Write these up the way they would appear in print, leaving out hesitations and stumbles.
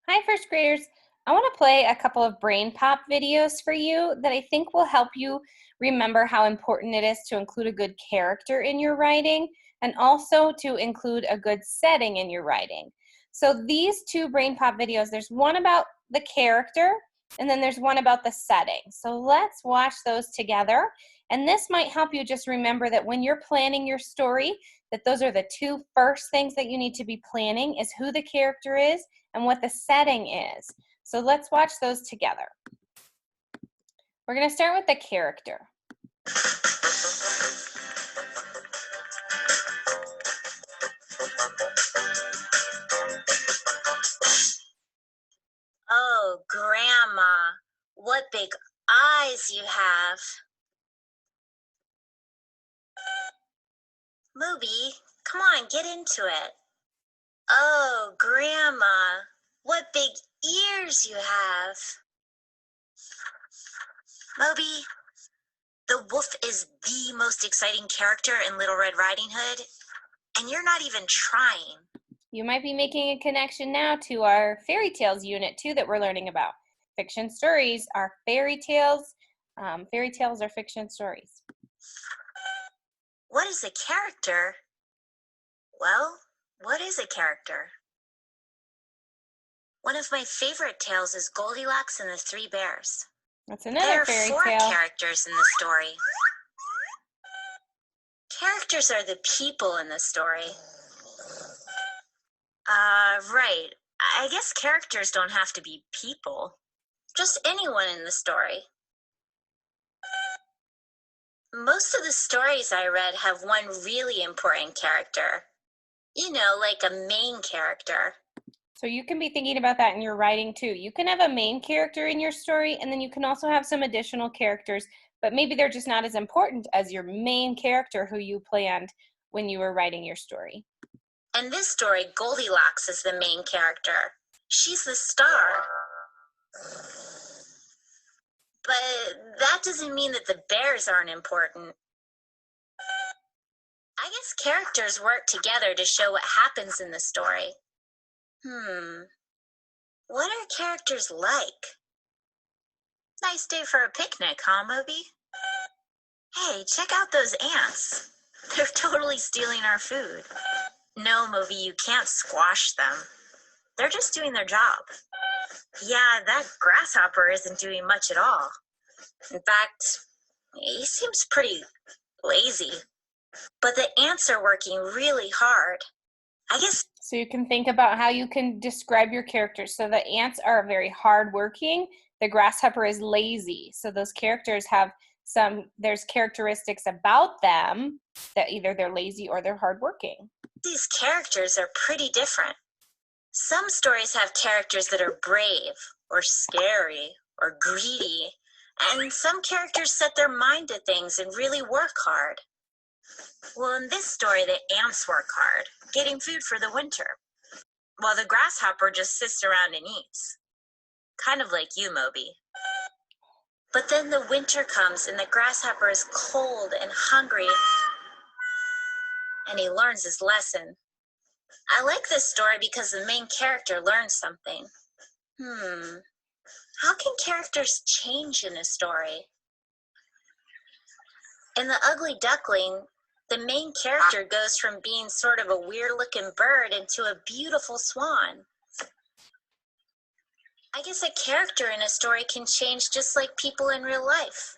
Hi, first graders. I want to play a couple of brain pop videos for you that I think will help you remember how important it is to include a good character in your writing and also to include a good setting in your writing. So these two brain pop videos, there's one about the character and then there's one about the setting. So let's watch those together. And this might help you just remember that when you're planning your story, that those are the two first things that you need to be planning is who the character is and what the setting is. So let's watch those together. We're going to start with the character. Oh, Grandma, what big eyes you have. Mooby, come on, get into it. Oh, Grandma, what big ears you have. Moby, the wolf is the most exciting character in Little Red Riding Hood, and you're not even trying. You might be making a connection now to our fairy tales unit too that we're learning about. Fiction stories are fairy tales. Fairy tales are fiction stories. What is a character? Well, what is a character? One of my favorite tales is Goldilocks and the Three Bears. That's another There are fairy four tale. characters in the story. Characters are the people in the story. Right. I guess characters don't have to be people. Just anyone in the story. Most of the stories I read have one really important character. You know, like a main character. So you can be thinking about that in your writing too. You can have a main character in your story, and then you can also have some additional characters, but maybe they're just not as important as your main character who you planned when you were writing your story. In this story, Goldilocks is the main character. She's the star. But that doesn't mean that the bears aren't important. I guess characters work together to show what happens in the story. What are characters like? Nice day for a picnic, huh, Moby? Hey, check out those ants. They're totally stealing our food. No, Moby, you can't squash them. They're just doing their job. Yeah, that grasshopper isn't doing much at all. In fact, he seems pretty lazy. But the ants are working really hard. I guess. So you can think about how you can describe your characters. So the ants are very hardworking. The grasshopper is lazy. So those characters have there's characteristics about them that either they're lazy or they're hardworking. These characters are pretty different. Some stories have characters that are brave or scary or greedy, and some characters set their mind to things and really work hard. Well, in this story, the ants work hard, getting food for the winter, while the grasshopper just sits around and eats. Kind of like you, Moby. But then the winter comes and the grasshopper is cold and hungry, and he learns his lesson. I like this story because the main character learns something. How can characters change in a story? In The Ugly Duckling, the main character goes from being sort of a weird-looking bird into a beautiful swan. I guess a character in a story can change just like people in real life.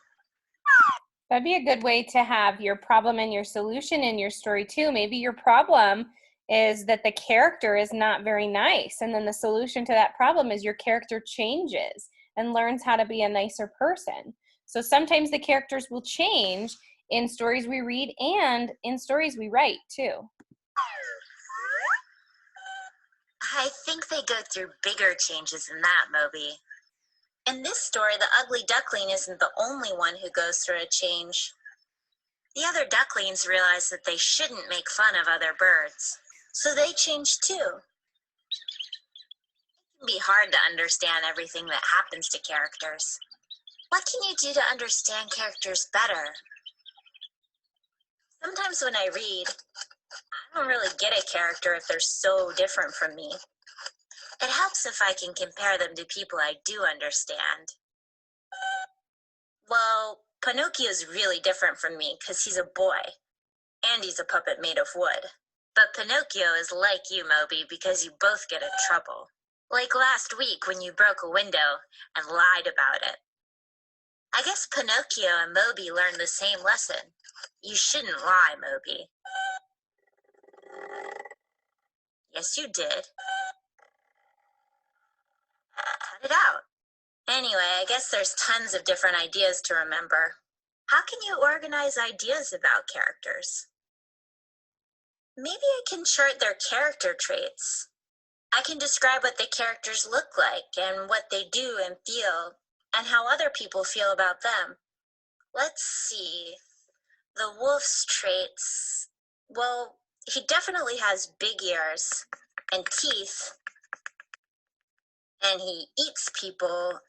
That'd be a good way to have your problem and your solution in your story too. Maybe your problem is that the character is not very nice, and then the solution to that problem is your character changes and learns how to be a nicer person. So sometimes the characters will change in stories we read and in stories we write too. I think they go through bigger changes than that, Moby. In this story, the ugly duckling isn't the only one who goes through a change. The other ducklings realize that they shouldn't make fun of other birds, so they change too. It can be hard to understand everything that happens to characters. What can you do to understand characters better? Sometimes when I read, I don't really get a character if they're so different from me. It helps if I can compare them to people I do understand. Well, Pinocchio's really different from me because he's a boy, and he's a puppet made of wood. But Pinocchio is like you, Moby, because you both get in trouble. Like last week when you broke a window and lied about it. I guess Pinocchio and Moby learned the same lesson. You shouldn't lie, Moby. Yes, you did. Cut it out. Anyway, I guess there's tons of different ideas to remember. How can you organize ideas about characters? Maybe I can chart their character traits. I can describe what the characters look like and what they do and feel, and how other people feel about them. Let's see. The wolf's traits. Well, he definitely has big ears and teeth, and he eats people,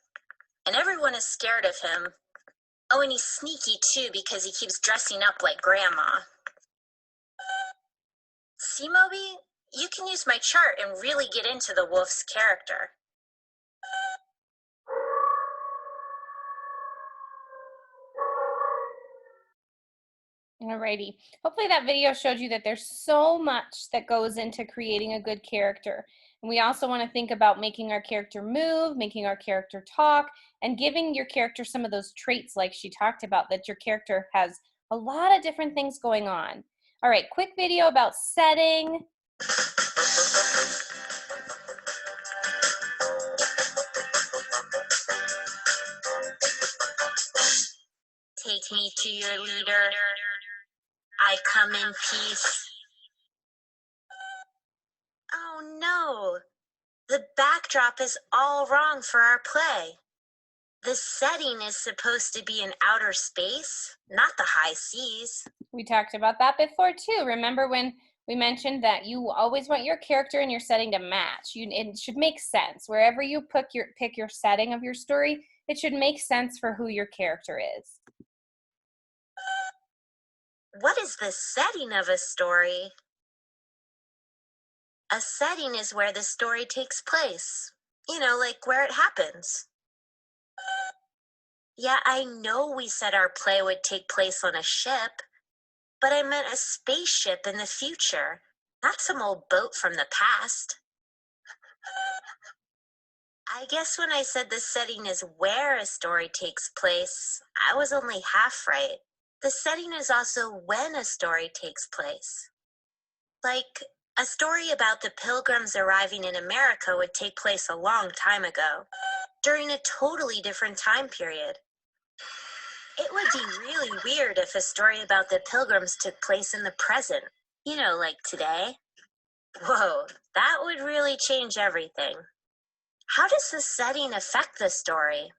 and everyone is scared of him. Oh, and he's sneaky too because he keeps dressing up like grandma. See, Moby? You can use my chart and really get into the wolf's character. Alrighty. Hopefully that video showed you that there's so much that goes into creating a good character. And we also want to think about making our character move, making our character talk, and giving your character some of those traits like she talked about, that your character has a lot of different things going on. All right, quick video about setting. Take me to your leader. I come in peace. Oh no! The backdrop is all wrong for our play. The setting is supposed to be in outer space, not the high seas. We talked about that before too. Remember when we mentioned that you always want your character and your setting to match? It should make sense. Wherever you pick your setting of your story, it should make sense for who your character is. What is the setting of a story? A setting is where the story takes place. You know, like where it happens. Yeah, I know we said our play would take place on a ship, but I meant a spaceship in the future, not some old boat from the past. I guess when I said the setting is where a story takes place, I was only half right. The setting is also when a story takes place. Like, a story about the Pilgrims arriving in America would take place a long time ago, during a totally different time period. It would be really weird if a story about the Pilgrims took place in the present, you know, like today. Whoa, that would really change everything. How does the setting affect the story?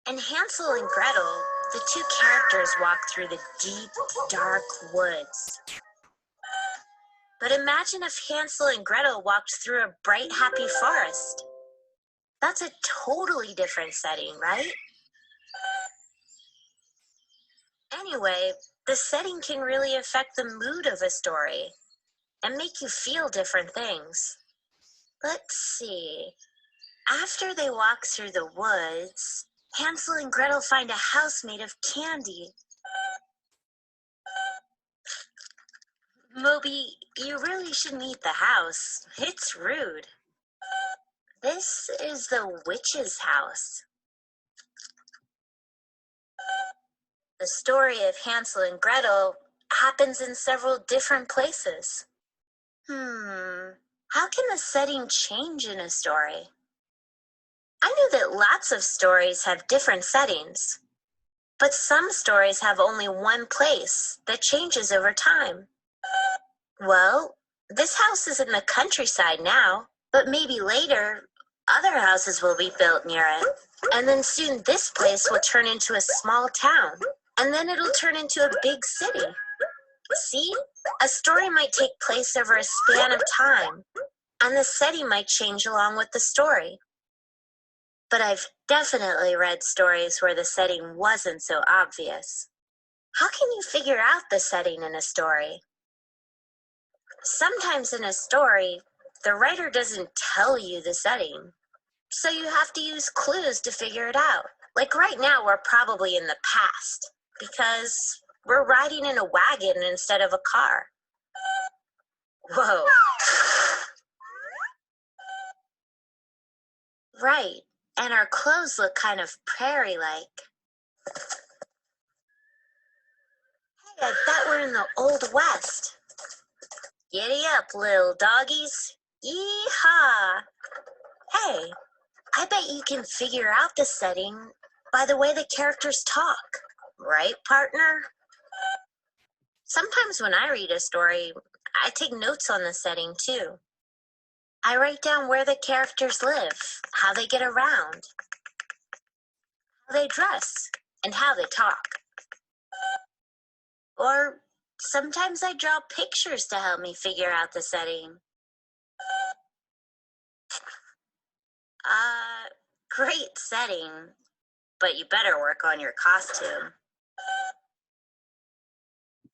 In Hansel and Gretel, the two characters walk through the deep, dark woods. But imagine if Hansel and Gretel walked through a bright, happy forest. That's a totally different setting, right? Anyway, the setting can really affect the mood of a story and make you feel different things. Let's see. After they walk through the woods, Hansel and Gretel find a house made of candy. Moby, you really shouldn't eat the house. It's rude. This is the witch's house. The story of Hansel and Gretel happens in several different places. How can the setting change in a story? I know that lots of stories have different settings, but some stories have only one place that changes over time. Well, this house is in the countryside now, but maybe later, other houses will be built near it. And then soon this place will turn into a small town, and then it'll turn into a big city. See? A story might take place over a span of time, and the setting might change along with the story. But I've definitely read stories where the setting wasn't so obvious. How can you figure out the setting in a story? Sometimes in a story, The writer doesn't tell you the setting, so you have to use clues to figure it out. Like right now, we're probably in the past because we're riding in a wagon instead of a car. Whoa. Right, and our clothes look kind of prairie-like. Hey, I bet we're in the Old West. Giddy up, little doggies. Yee-haw! Hey, I bet you can figure out the setting by the way the characters talk. Right, partner? Sometimes when I read a story, I take notes on the setting too. I write down where the characters live, how they get around, how they dress, and how they talk. Or sometimes I draw pictures to help me figure out the setting. Great setting, but you better work on your costume.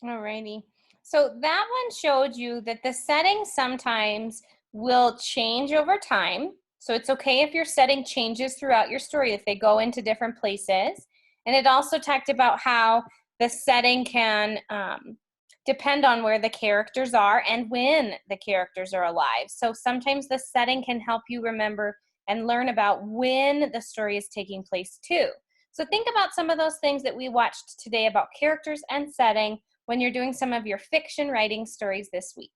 Alrighty. So that one showed you that the setting sometimes will change over time. So it's okay if your setting changes throughout your story, if they go into different places. And it also talked about how the setting can depend on where the characters are and when the characters are alive. So sometimes the setting can help you remember and learn about when the story is taking place too. So think about some of those things that we watched today about characters and setting when you're doing some of your fiction writing stories this week.